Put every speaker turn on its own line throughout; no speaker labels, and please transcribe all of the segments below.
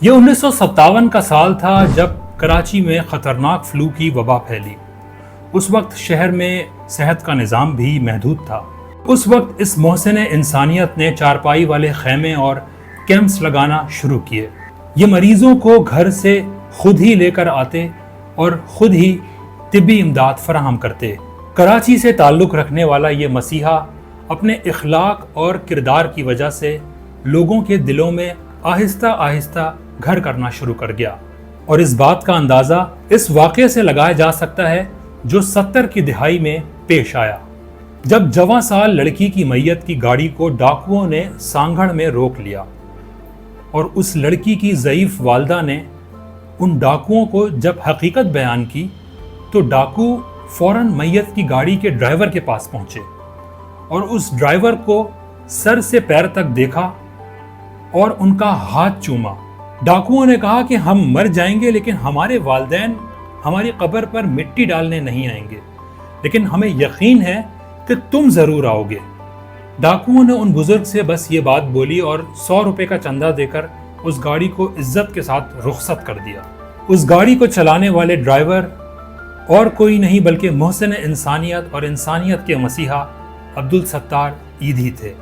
یہ 1957 کا سال تھا جب کراچی میں خطرناک فلو کی وبا پھیلی۔ اس وقت شہر میں صحت کا نظام بھی محدود تھا۔ اس وقت اس محسن انسانیت نے چارپائی والے خیمے اور کیمپس لگانا شروع کیے۔ یہ مریضوں کو گھر سے خود ہی لے کر آتے اور خود ہی طبی امداد فراہم کرتے۔ کراچی سے تعلق رکھنے والا یہ مسیحا اپنے اخلاق اور کردار کی وجہ سے لوگوں کے دلوں میں آہستہ آہستہ گھر کرنا شروع کر گیا، اور اس بات کا اندازہ اس واقعے سے لگایا جا سکتا ہے جو 70 کی دہائی میں پیش آیا، جب جوان سال لڑکی کی میت کی گاڑی کو ڈاکوؤں نے سانگھڑ میں روک لیا، اور اس لڑکی کی ضعیف والدہ نے ان ڈاکوؤں کو جب حقیقت بیان کی تو ڈاکو فوراً میت کی گاڑی کے ڈرائیور کے پاس پہنچے اور اس ڈرائیور کو سر سے پیر تک دیکھا اور ان کا ہاتھ چوما۔ ڈاکوؤں نے کہا کہ ہم مر جائیں گے لیکن ہمارے والدین ہماری قبر پر مٹی ڈالنے نہیں آئیں گے، لیکن ہمیں یقین ہے کہ تم ضرور آؤ گے۔ ڈاکوؤں نے ان بزرگ سے بس یہ بات بولی اور 100 روپے کا چندہ دے کر اس گاڑی کو عزت کے ساتھ رخصت کر دیا۔ اس گاڑی کو چلانے والے ڈرائیور اور کوئی نہیں بلکہ محسن انسانیت اور انسانیت کے مسیحا عبدالستار ایدھی تھے۔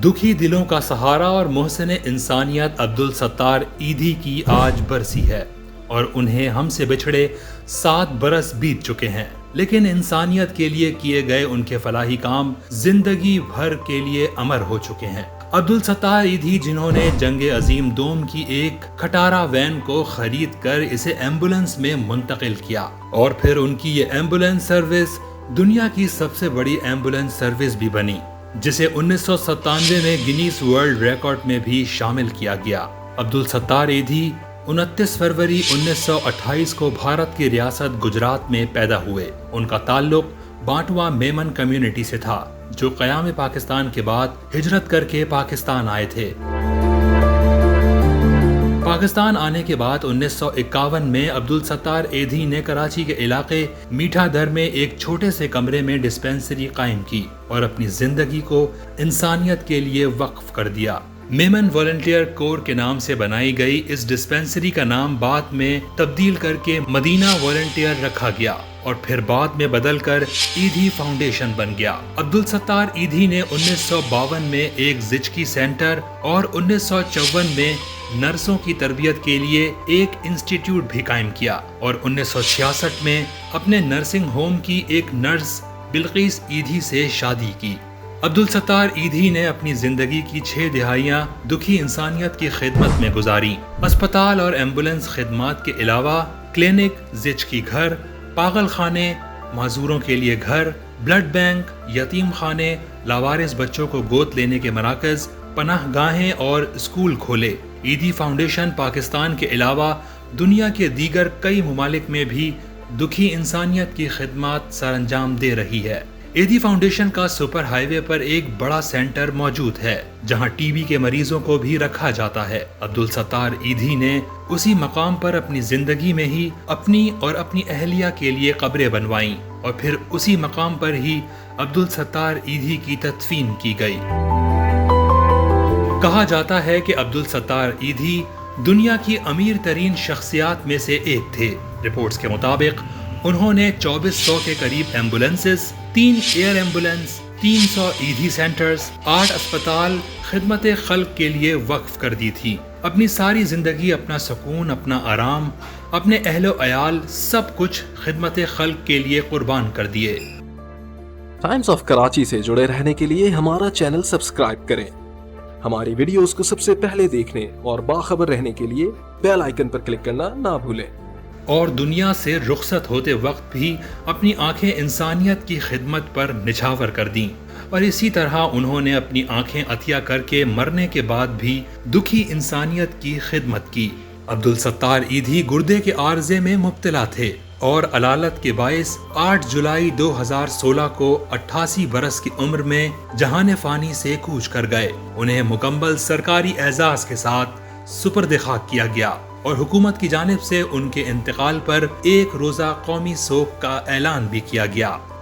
دکھی دلوں کا سہارا اور محسن انسانیت عبدالستار ایدھی کی آج برسی ہے، اور انہیں ہم سے بچھڑے 7 برس بیت چکے ہیں، لیکن انسانیت کے لیے کیے گئے ان کے فلاحی کام زندگی بھر کے لیے امر ہو چکے ہیں۔ عبدالستار ایدھی، جنہوں نے جنگ عظیم دوم کی ایک کھٹارا وین کو خرید کر اسے ایمبولنس میں منتقل کیا، اور پھر ان کی یہ ایمبولنس سروس دنیا کی سب سے بڑی ایمبولنس سروس بھی بنی، جسے 1997 میں گینیس ورلڈ ریکارڈ میں بھی شامل کیا گیا۔ عبدالستار ایدھی 29 فروری 1928 کو بھارت کی ریاست گجرات میں پیدا ہوئے۔ ان کا تعلق بانٹوا میمن کمیونٹی سے تھا، جو قیام پاکستان کے بعد ہجرت کر کے پاکستان آئے تھے۔ پاکستان آنے کے بعد 1951 میں عبدالستار ایدھی نے کراچی کے علاقے میٹھا در میں ایک چھوٹے سے کمرے میں ڈسپینسری قائم کی اور اپنی زندگی کو انسانیت کے لیے وقف کر دیا۔ میمن والنٹیئر کور کے نام سے بنائی گئی اس ڈسپینسری کا نام بعد میں تبدیل کر کے مدینہ والنٹیئر رکھا گیا، اور پھر بعد میں بدل کر ایدھی فاؤنڈیشن بن گیا۔ عبدالستار ایدھی نے 1952 میں ایک زچگی سینٹر اور 1954 میں نرسوں کی تربیت کے لیے ایک انسٹیٹیوٹ بھی قائم کیا، اور 1966 میں اپنے نرسنگ ہوم کی ایک نرس بلقیس ایدھی سے شادی کی۔ عبدالستار ایدھی نے اپنی زندگی کی 6 دہائیاں دکھی انسانیت کی خدمت میں گزاری۔ اسپتال اور ایمبولنس خدمات کے علاوہ کلینک، زچگی گھر، پاگل خانے، معذوروں کے لیے گھر، بلڈ بینک، یتیم خانے، لاوارث بچوں کو گود لینے کے مراکز، پناہ گاہیں اور اسکول کھولے۔ ایدھی فاؤنڈیشن پاکستان کے علاوہ دنیا کے دیگر کئی ممالک میں بھی دکھی انسانیت کی خدمات سر انجام دے رہی ہے۔ ایدھی فاؤنڈیشن کا سپر ہائی وے پر ایک بڑا سینٹر موجود ہے، جہاں ٹی بی کے مریضوں کو بھی رکھا جاتا ہے۔ عبدالستار ایدھی نے اسی مقام پر اپنی زندگی میں ہی اپنی اور اپنی اہلیہ کے لیے قبریں بنوائیں، اور پھر اسی مقام پر ہی عبدالستار ایدھی کی تدفین کی گئی۔ کہا جاتا ہے کہ عبدالستار ایدھی دنیا کی امیر ترین شخصیات میں سے ایک تھے۔ رپورٹس کے مطابق انہوں نے 2400 کے قریب ایمبولنسز، 3 ایئر ایمبولنس، 300 ایدھی سینٹرز، 8 اسپتال خدمت خلق کے لیے وقف کر دی تھی۔ اپنی ساری زندگی، اپنا سکون، اپنا آرام، اپنے اہل و عیال، سب کچھ خدمت خلق کے لیے قربان کر دیے۔
ٹائمز آف کراچی سے جڑے رہنے کے لیے ہمارا چینل سبسکرائب کریں۔ ہماری ویڈیوز کو سب سے پہلے دیکھنے اور باخبر رہنے کے لیے بیل آئیکن پر کلک کرنا نہ بھولیں۔
اور دنیا سے رخصت ہوتے وقت بھی اپنی آنکھیں انسانیت کی خدمت پر نچھاور کر دیں، اور اسی طرح انہوں نے اپنی آنکھیں عطیہ کر کے مرنے کے بعد بھی دکھی انسانیت کی خدمت کی۔ عبدالستار ایدھی گردے کے عارضے میں مبتلا تھے، اور علالت کے باعث 8 جولائی 2016 کو 88 برس کی عمر میں جہان فانی سے کوچ کر گئے۔ انہیں مکمل سرکاری اعزاز کے ساتھ سپرد خاک کیا گیا، اور حکومت کی جانب سے ان کے انتقال پر ایک روزہ قومی سوگ کا اعلان بھی کیا گیا۔